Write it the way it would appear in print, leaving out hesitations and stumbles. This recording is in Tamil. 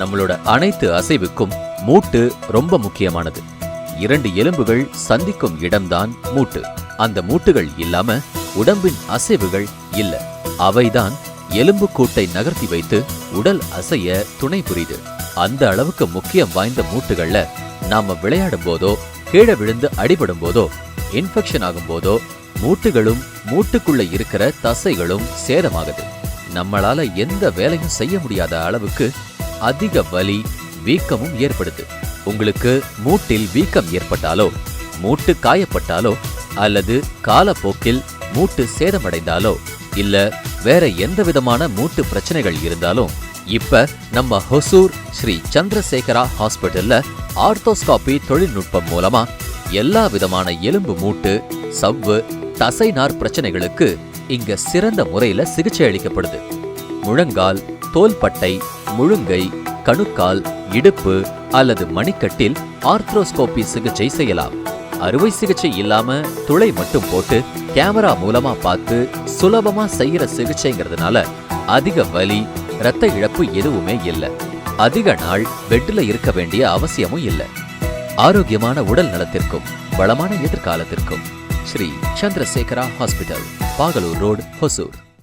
நம்மளோட அனைத்து அசைவுக்கும் மூட்டு ரொம்ப முக்கியமானது. 2 எலும்புகள் சந்திக்கும் இடம்தான் மூட்டு. அந்த மூட்டுகள் இல்லாம உடம்பின் அசைவுகள் இல்ல. அவைதான் எலும்பு கூட்டை நகர்த்தி வைத்து உடல் அசைய துணை புரியுது. அந்த அளவுக்கு முக்கியம் வாய்ந்த மூட்டுகள்ல நாம விளையாடும் போதோ, கீழே விழுந்து அடிபடும் போதோ, இன்ஃபெக்ஷன் ஆகும் போதோ மூட்டுகளும் மூட்டுக்குள்ள இருக்கிற தசைகளும் சேதமாகுது. நம்மளால எந்த வேலையும் செய்ய முடியாத அளவுக்கு அதிக வலி, வீக்கமும் ஏற்படுது. உங்களுக்கு மூட்டில் வீக்கம் ஏற்பட்டாலோ, மூட்டு காயப்பட்டாலோ, அல்லது காலப்போக்கில் மூட்டு சேதமடைந்தாலோ, இல்ல வேற எந்த விதமான மூட்டு பிரச்சனைகள் இருந்தாலும் இப்ப நம்ம ஹொசூர் ஸ்ரீ சந்திரசேகரா ஹாஸ்பிட்டல்ல ஆர்த்தோஸ்காபி தொழில்நுட்பம் மூலமா எல்லா விதமான எலும்பு, மூட்டு, சவ்வு, தசைநார் பிரச்சனைகளுக்கு இங்க சிறந்த முறையில சிகிச்சை அளிக்கப்படுது. முழங்கால், தோள்பட்டை, முழுங்கை, கணுக்கால், இடுப்பு அல்லது மணிக்கட்டில் ஆர்த்ரோஸ்கோபி சிகிச்சை செய்யலாம். அறுவை சிகிச்சை இல்லாம துளை மட்டும் போட்டு கேமரா மூலமா பார்த்து சுலபமா செய்யற சிகிச்சைங்கிறதுனால அதிக வலி, இரத்த இழப்பு எதுவுமே இல்ல. அதிக நாள் பெட்ல இருக்க வேண்டிய அவசியமும் இல்ல. ஆரோக்கியமான உடல் நலத்திற்கும் வளமான எதிர்காலத்திற்கும் ஸ்ரீ சந்திரசேகரா ஹாஸ்பிட்டல், பாகலூர் ரோடு, ஹொசூர்.